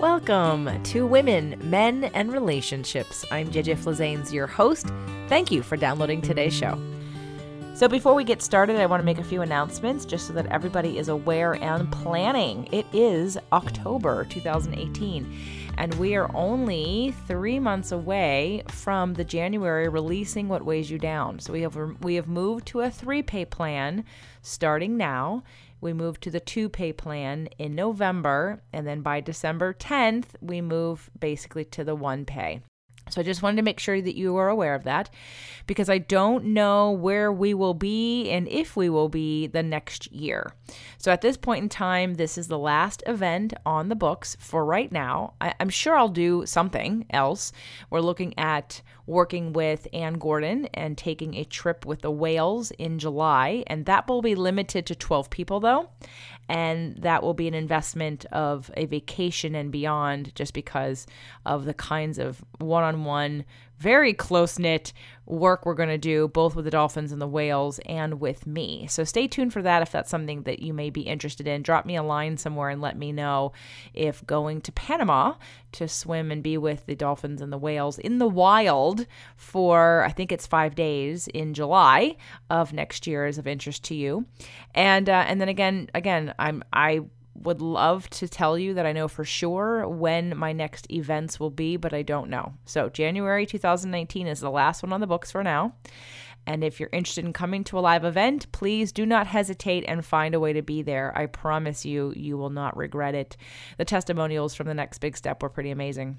Welcome to Women, Men, and Relationships. I'm JJ Flazanes, your host. Thank you for downloading today's show. So before we get started, I want to make a few announcements just so that everybody is aware and planning. It is October 2018, and we are only 3 months away from the January releasing What Weighs You Down. So we have moved to a 3-pay plan starting now. We moved to the 2-pay plan in November, and then by December 10th, we move basically to the 1-pay. So I just wanted to make sure that you are aware of that, because I don't know where we will be and if we will be the next year. So at this point in time, this is the last event on the books for right now. I'm sure I'll do something else. We're looking at working with Ann Gordon and taking a trip with the whales in July, and that will be limited to 12 people though. And that will be an investment of a vacation and beyond, just because of the kinds of one-on-one, very close-knit work we're going to do, both with the dolphins and the whales and with me. So stay tuned for that if that's something that you may be interested in. Drop me a line somewhere and let me know if going to Panama to swim and be with the dolphins and the whales in the wild for, I think it's 5 days in July of next year is of interest to you. And then again, I would love to tell you that I know for sure when my next events will be, but I don't know. So January 2019 is the last one on the books for now. And if you're interested in coming to a live event, please do not hesitate and find a way to be there. I promise you, you will not regret it. The testimonials from the next big step were pretty amazing.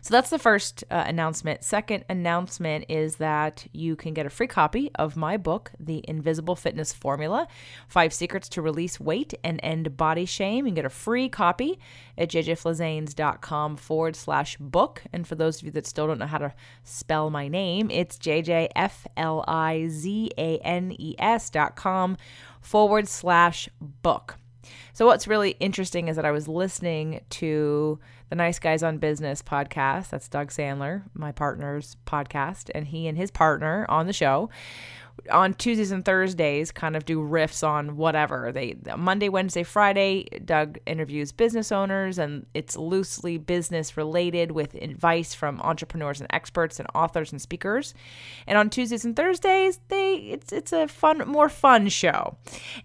So that's the first announcement. Second announcement is that you can get a free copy of my book, The Invisible Fitness Formula, 5 Secrets to Release Weight and End Body Shame. You can get a free copy at jjflazanes.com/book. And for those of you that still don't know how to spell my name, it's jjflizanes.com/book. So what's really interesting is that I was listening to the Nice Guys on Business podcast. That's Doug Sandler, my partner's podcast, and he and his partner on the show on Tuesdays and Thursdays kind of do riffs on whatever. Monday, Wednesday, Friday, Doug interviews business owners, and it's loosely business related with advice from entrepreneurs and experts and authors and speakers. And on Tuesdays and Thursdays, it's a more fun show,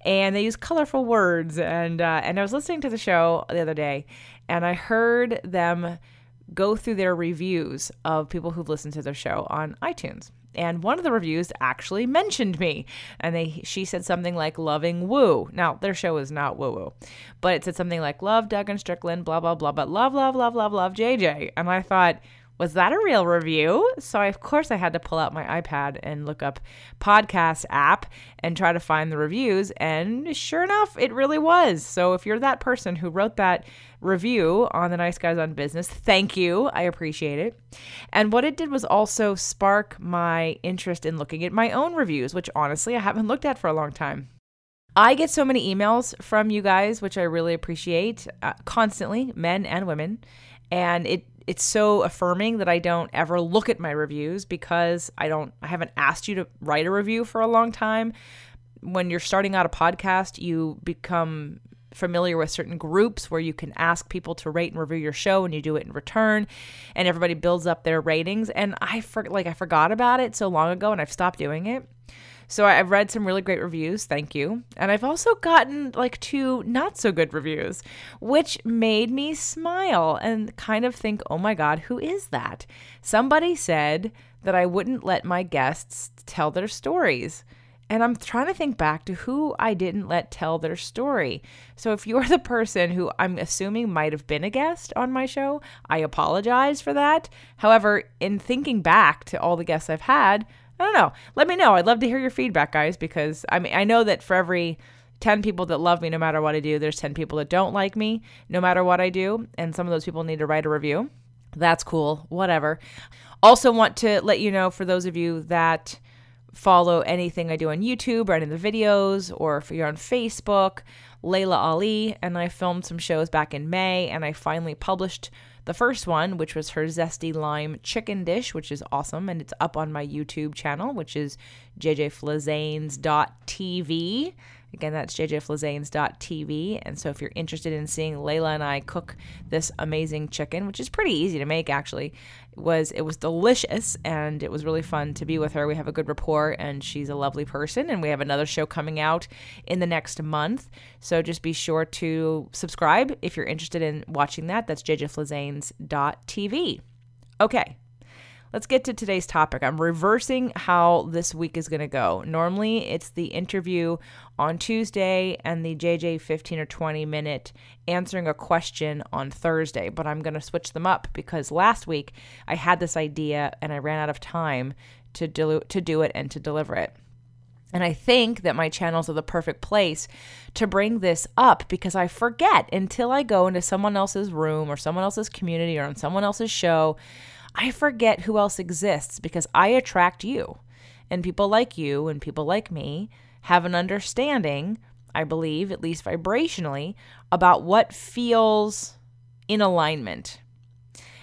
and they use colorful words. And I was listening to the show the other day, and I heard them go through their reviews of people who've listened to their show on iTunes. And one of the reviews actually mentioned me, and she said something like loving woo. Now, their show is not woo-woo, but it said something like love Doug and Strickland, blah, blah, blah, but love, love, love, love, love JJ. And I thought, was that a real review? So of course I had to pull out my iPad and look up podcast app and try to find the reviews. And sure enough, it really was. So if you're that person who wrote that review on the Nice Guys on Business, thank you. I appreciate it. And what it did was also spark my interest in looking at my own reviews, which honestly I haven't looked at for a long time. I get so many emails from you guys, which I really appreciate, constantly, men and women. And it's so affirming that I don't ever look at my reviews, because I haven't asked you to write a review for a long time. When you're starting out a podcast, you become familiar with certain groups where you can ask people to rate and review your show, and you do it in return, and everybody builds up their ratings. And I forgot about it so long ago, and I've stopped doing it. So I've read some really great reviews. Thank you. And I've also gotten 2 not so good reviews, which made me smile and kind of think, oh my God, who is that? Somebody said that I wouldn't let my guests tell their stories. And I'm trying to think back to who I didn't let tell their story. So if you're the person who I'm assuming might have been a guest on my show, I apologize for that. However, in thinking back to all the guests I've had, I don't know. Let me know. I'd love to hear your feedback, guys, because I know that for every 10 people that love me no matter what I do, there's 10 people that don't like me no matter what I do. And some of those people need to write a review. That's cool. Whatever. Also want to let you know, for those of you that follow anything I do on YouTube or any of the videos, or if you're on Facebook, Layla Ali and I filmed some shows back in May, and I finally published the first one, which was her zesty lime chicken dish, which is awesome, and it's up on my YouTube channel, which is jjflazanes.tv. Again, that's jjflizanes.tv. And so if you're interested in seeing Layla and I cook this amazing chicken, which is pretty easy to make actually, it was delicious, and it was really fun to be with her. We have a good rapport, and she's a lovely person, and we have another show coming out in the next month. So just be sure to subscribe if you're interested in watching that. That's jjflizanes.tv. Okay. Let's get to today's topic. I'm reversing how this week is going to go. Normally, it's the interview on Tuesday and the JJ 15 or 20 minute answering a question on Thursday, but I'm going to switch them up because last week I had this idea and I ran out of time to do it and to deliver it. And I think that my channels are the perfect place to bring this up because I forget until I go into someone else's room or someone else's community or on someone else's show. I forget who else exists because I attract you, and people like you and people like me have an understanding, I believe, at least vibrationally, about what feels in alignment.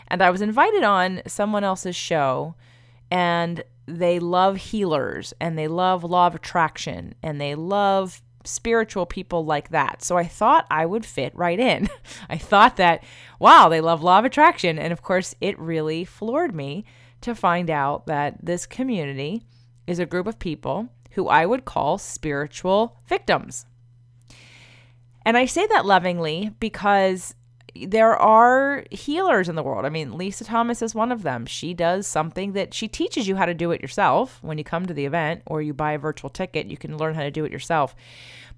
And I was invited on someone else's show, and they love healers, and they love law of attraction, and they love spiritual people like that. So I thought I would fit right in. I thought that, wow, they love law of attraction. And of course, it really floored me to find out that this community is a group of people who I would call spiritual victims. And I say that lovingly because there are healers in the world. I mean, Lisa Thomas is one of them. She does something that she teaches you how to do it yourself. When you come to the event or you buy a virtual ticket, you can learn how to do it yourself.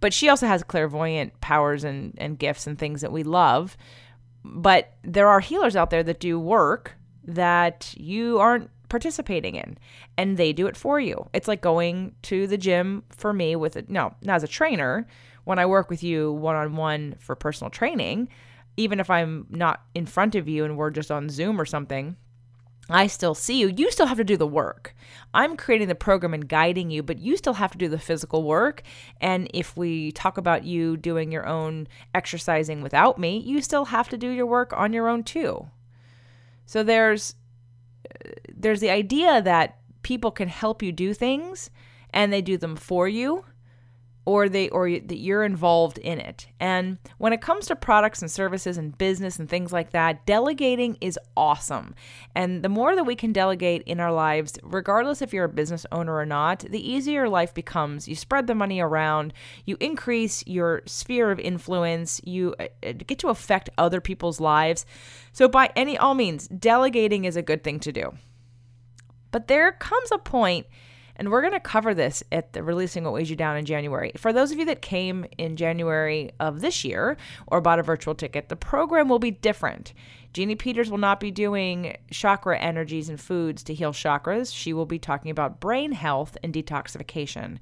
But she also has clairvoyant powers and gifts and things that we love. But there are healers out there that do work that you aren't participating in, and they do it for you. It's like going to the gym for me not as a trainer. When I work with you one-on-one for personal training, even if I'm not in front of you and we're just on Zoom or something, I still see you. You still have to do the work. I'm creating the program and guiding you, but you still have to do the physical work. And if we talk about you doing your own exercising without me, you still have to do your work on your own too. So there's the idea that people can help you do things and they do them for you, or that you're involved in it. And when it comes to products and services and business and things like that, delegating is awesome. And the more that we can delegate in our lives, regardless if you're a business owner or not, the easier life becomes. You spread the money around, you increase your sphere of influence, you get to affect other people's lives. So by all means, delegating is a good thing to do. But there comes a point, and we're going to cover this at the Releasing What Weighs You Down in January. For those of you that came in January of this year or bought a virtual ticket, the program will be different. Jeannie Peters will not be doing chakra energies and foods to heal chakras. She will be talking about brain health and detoxification.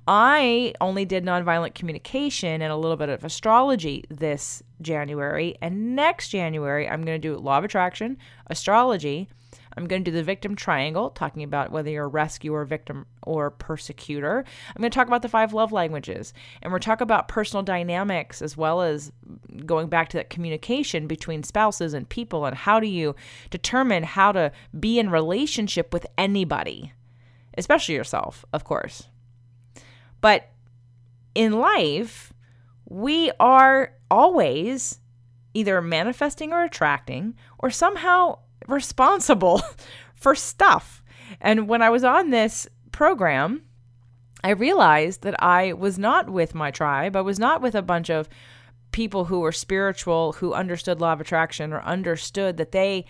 I only did nonviolent communication and a little bit of astrology this January. And next January, I'm going to do law of attraction, astrology. I'm going to do the victim triangle, talking about whether you're a rescuer, victim, or persecutor. I'm going to talk about the 5 love languages. And we're talking about personal dynamics as well as going back to that communication between spouses and people, and how do you determine how to be in relationship with anybody, especially yourself, of course. But in life, we are always either manifesting or attracting or somehow responsible for stuff. And when I was on this program, I realized that I was not with my tribe. I was not with a bunch of people who were spiritual, who understood law of attraction or understood that they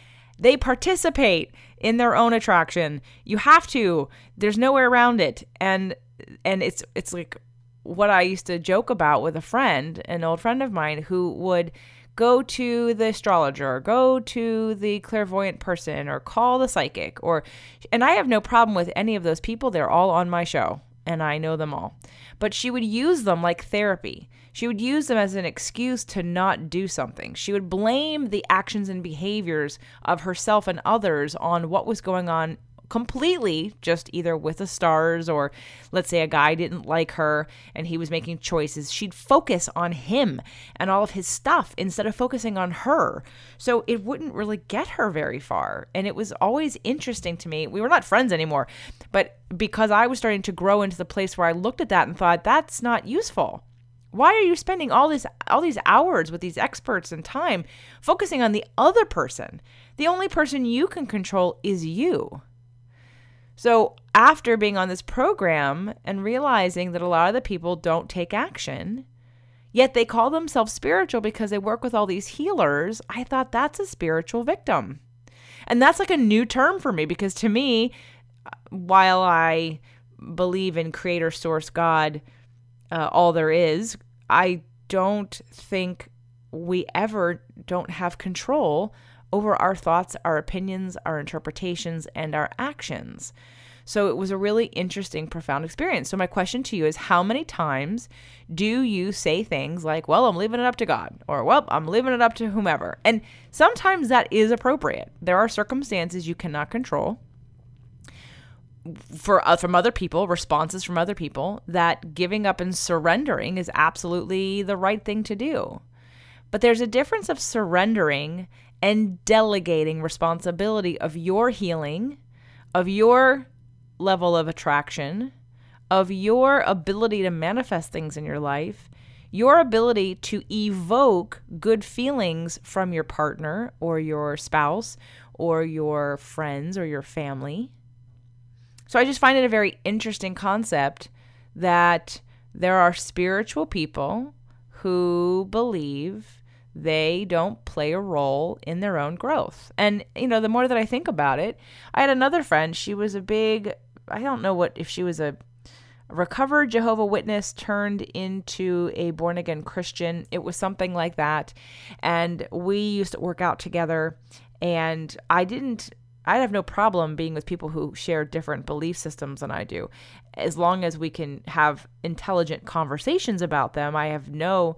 participate in their own attraction. You have to. There's no way around it. And it's like what I used to joke about with a friend, an old friend of mine, who would go to the astrologer, or go to the clairvoyant person, or call the psychic, and I have no problem with any of those people. They're all on my show and I know them all. But she would use them like therapy. She would use them as an excuse to not do something. She would blame the actions and behaviors of herself and others on what was going on completely just either with the stars, or let's say a guy didn't like her and he was making choices, she'd focus on him and all of his stuff instead of focusing on her. So it wouldn't really get her very far. And it was always interesting to me. We were not friends anymore, but because I was starting to grow into the place where I looked at that and thought, that's not useful. Why are you spending all these hours with these experts and time focusing on the other person? The only person you can control is you. So after being on this program and realizing that a lot of the people don't take action, yet they call themselves spiritual because they work with all these healers, I thought that's a spiritual victim. And that's like a new term for me, because to me, while I believe in creator, source, God, all there is, I don't think we ever don't have control over our thoughts, our opinions, our interpretations, and our actions. So it was a really interesting, profound experience. So my question to you is, how many times do you say things like, well, I'm leaving it up to God, or, well, I'm leaving it up to whomever? And sometimes that is appropriate. There are circumstances you cannot control from other people, responses from other people, that giving up and surrendering is absolutely the right thing to do. But there's a difference of surrendering and delegating responsibility of your healing, of your level of attraction, of your ability to manifest things in your life, your ability to evoke good feelings from your partner or your spouse or your friends or your family. So I just find it a very interesting concept that there are spiritual people who believe they don't play a role in their own growth. And, the more that I think about it, I had another friend. She was I don't know if she was a recovered Jehovah's Witness turned into a born-again Christian. It was something like that. And we used to work out together, and I have no problem being with people who share different belief systems than I do. As long as we can have intelligent conversations about them, I have no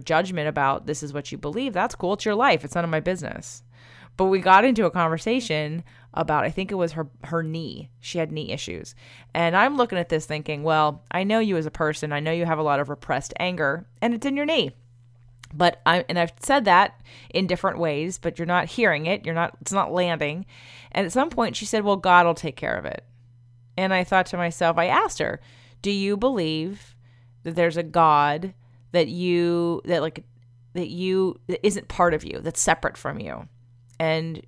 judgment about this is what you believe. That's cool. It's your life. It's none of my business. But we got into a conversation about, I think it was her knee. She had knee issues. And I'm looking at this thinking, well, I know you as a person. I know you have a lot of repressed anger, and it's in your knee. But I've said that in different ways, but you're not hearing it. It's not landing. And at some point she said, well, God will take care of it. And I thought to myself, I asked her, do you believe that there's a God that isn't part of you, that's separate from you? And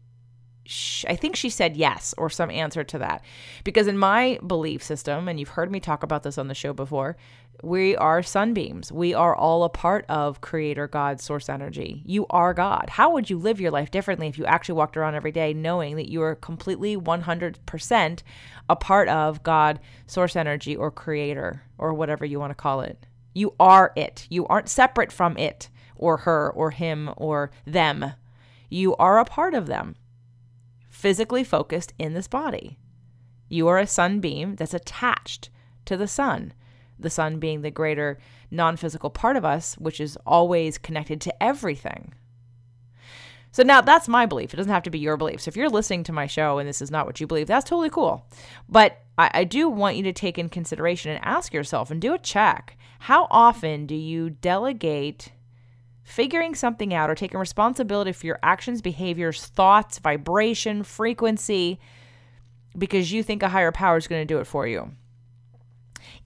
I think she said yes, or some answer to that. Because in my belief system, and you've heard me talk about this on the show before, we are sunbeams. We are all a part of Creator God, Source Energy. You are God. How would you live your life differently if you actually walked around every day knowing that you are completely 100% a part of God, Source Energy, or Creator, or whatever you want to call it? You are it. You aren't separate from it, or her, or him, or them. You are a part of them, physically focused in this body. You are a sunbeam that's attached to the sun being the greater non-physical part of us, which is always connected to everything. So now that's my belief. It doesn't have to be your belief. So if you're listening to my show and this is not what you believe, that's totally cool. But I do want you to take in consideration and ask yourself and do a check. How often do you delegate figuring something out or taking responsibility for your actions, behaviors, thoughts, vibration, frequency, because you think a higher power is going to do it for you?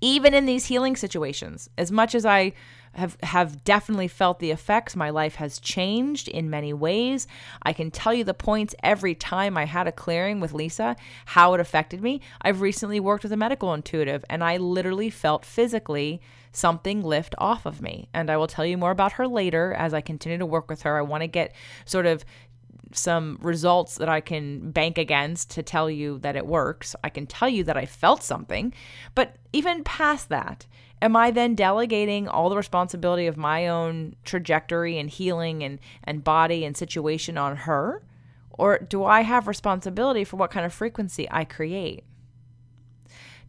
Even in these healing situations, as much as I have definitely felt the effects, my life has changed in many ways. I can tell you the points every time I had a clearing with Lisa, how it affected me. I've recently worked with a medical intuitive, and I literally felt physically something lift off of me. And I will tell you more about her later as I continue to work with her. I want to get sort of some results that I can bank against to tell you that it works. I can tell you that I felt something, but even past that, am I then delegating all the responsibility of my own trajectory and healing and body and situation on her? Or do I have responsibility for what kind of frequency I create?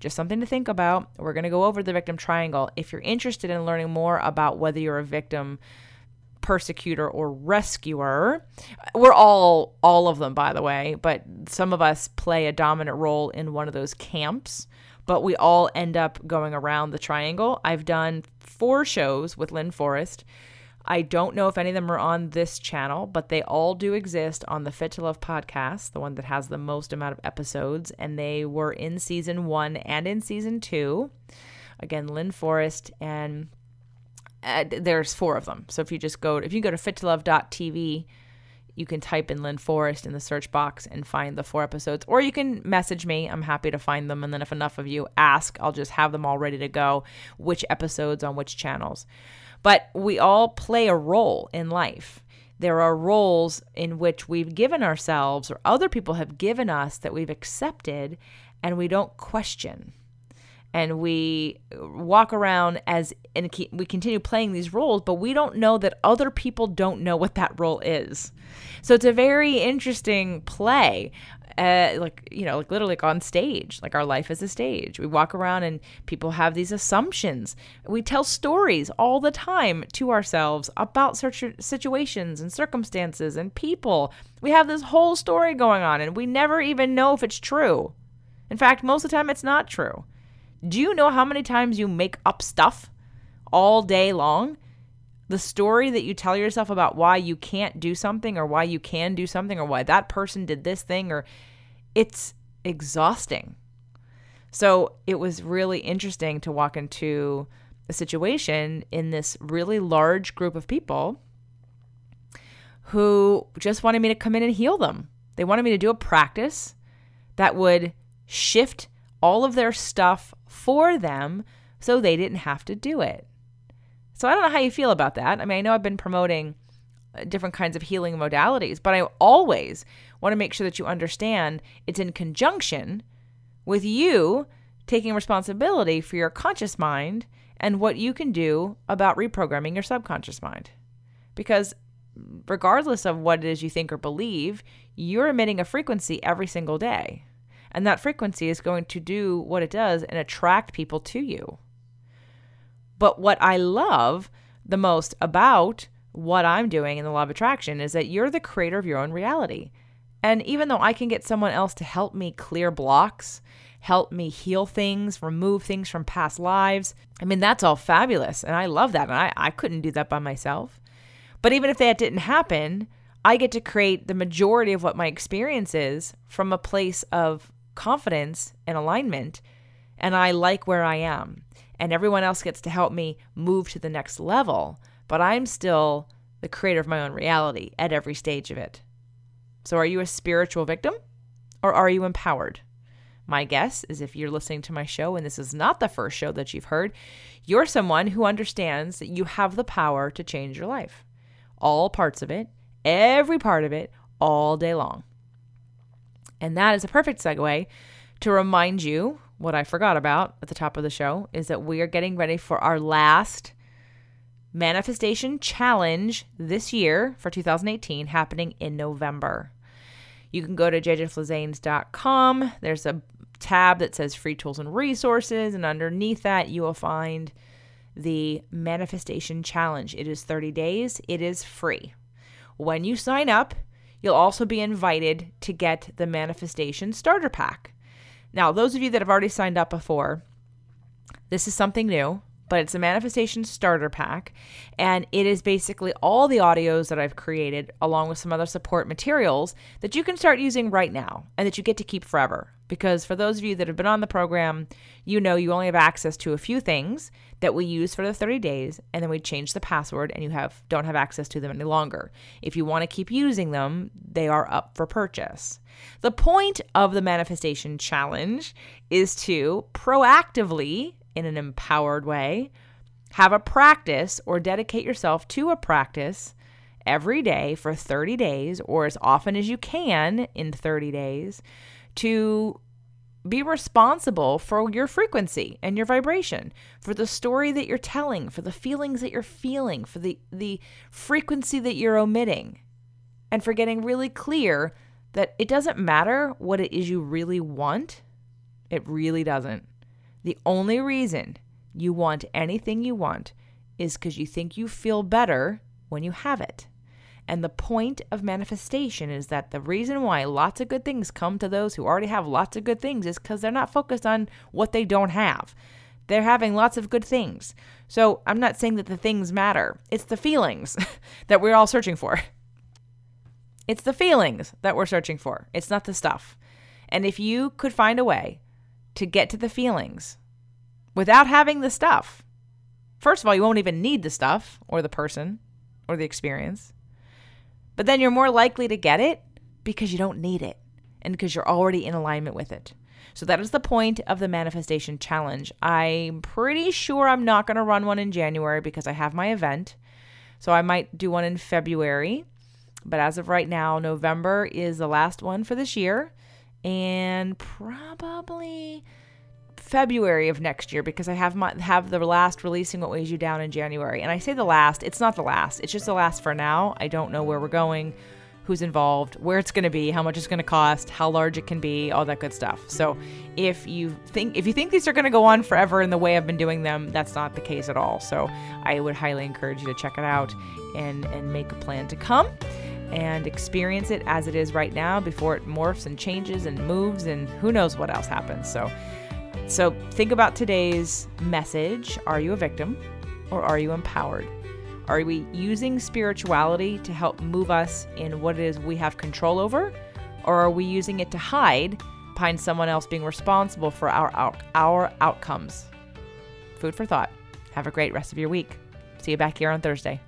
Just something to think about. We're going to go over the victim triangle. If you're interested in learning more about whether you're a victim persecutor or rescuer. We're all of them, by the way, but some of us play a dominant role in one of those camps, but we all end up going around the triangle. I've done 4 shows with Lynn Forrest. I don't know if any of them are on this channel, but they all do exist on the Fit to Love podcast, the one that has the most amount of episodes, and they were in season 1 and in season 2. Again, Lynn Forrest, and there's 4 of them. So if you go to fittolove.tv, you can type in Lynn Forrest in the search box and find the 4 episodes, or you can message me. I'm happy to find them. And then if enough of you ask, I'll just have them all ready to go, which episodes on which channels. But we all play a role in life. There are roles in which we've given ourselves or other people have given us that we've accepted and we don't question. And we walk around and we continue playing these roles, but we don't know that other people don't know what that role is. So it's a very interesting play. Literally like on stage, like our life is a stage. We walk around and people have these assumptions. We tell stories all the time to ourselves about situations and circumstances and people. We have this whole story going on and we never even know if it's true. In fact, most of the time it's not true. Do you know how many times you make up stuff all day long? The story that you tell yourself about why you can't do something or why you can do something or why that person did this thing, or it's exhausting. So it was really interesting to walk into a situation in this really large group of people who just wanted me to come in and heal them. They wanted me to do a practice that would shift all of their stuff for them so they didn't have to do it. So I don't know how you feel about that. I mean, I know I've been promoting different kinds of healing modalities, but I always want to make sure that you understand it's in conjunction with you taking responsibility for your conscious mind and what you can do about reprogramming your subconscious mind. Because regardless of what it is you think or believe, you're emitting a frequency every single day. And that frequency is going to do what it does and attract people to you. But what I love the most about what I'm doing in the law of attraction is that you're the creator of your own reality. And even though I can get someone else to help me clear blocks, help me heal things, remove things from past lives, I mean, that's all fabulous. And I love that. And I couldn't do that by myself. But even if that didn't happen, I get to create the majority of what my experience is from a place of confidence and alignment. And I like where I am. And everyone else gets to help me move to the next level, but I'm still the creator of my own reality at every stage of it. So are you a spiritual victim or are you empowered? My guess is if you're listening to my show and this is not the first show that you've heard, you're someone who understands that you have the power to change your life. All parts of it, every part of it, all day long. And that is a perfect segue to remind you what I forgot about at the top of the show is that we are getting ready for our last manifestation challenge this year for 2018 happening in November. You can go to jjflizanes.com. There's a tab that says free tools and resources. And underneath that, you will find the manifestation challenge. It is 30 days. It is free. When you sign up, you'll also be invited to get the manifestation starter pack. Now, those of you that have already signed up before, this is something new, but it's a manifestation starter pack. And it is basically all the audios that I've created along with some other support materials that you can start using right now and that you get to keep forever. Because for those of you that have been on the program, you know you only have access to a few things that we use for the 30 days, and then we change the password and you don't have access to them any longer. If you want to keep using them, they are up for purchase. The point of the manifestation challenge is to proactively, in an empowered way, have a practice or dedicate yourself to a practice every day for 30 days or as often as you can in 30 days to be responsible for your frequency and your vibration, for the story that you're telling, for the feelings that you're feeling, for the frequency that you're omitting, and for getting really clear that it doesn't matter what it is you really want. It really doesn't. The only reason you want anything you want is because you think you feel better when you have it. And the point of manifestation is that the reason why lots of good things come to those who already have lots of good things is because they're not focused on what they don't have. They're having lots of good things. So I'm not saying that the things matter. It's the feelings that we're all searching for. It's the feelings that we're searching for. It's not the stuff. And if you could find a way to get to the feelings without having the stuff, first of all, you won't even need the stuff or the person or the experience. But then you're more likely to get it because you don't need it and because you're already in alignment with it. So that is the point of the manifestation challenge. I'm pretty sure I'm not going to run one in January because I have my event. So I might do one in February. But as of right now, November is the last one for this year. And probably February of next year because I have the last Releasing What Weighs You Down in January. And I say the last, it's not the last. It's just the last for now. I don't know where we're going, who's involved, where it's going to be, how much it's going to cost, how large it can be, all that good stuff. So if you think these are going to go on forever in the way I've been doing them, that's not the case at all. So I would highly encourage you to check it out and make a plan to come and experience it as it is right now before it morphs and changes and moves and who knows what else happens. So think about today's message. Are you a victim or are you empowered? Are we using spirituality to help move us in what it is we have control over? Or are we using it to hide behind someone else being responsible for our outcomes? Food for thought. Have a great rest of your week. See you back here on Thursday.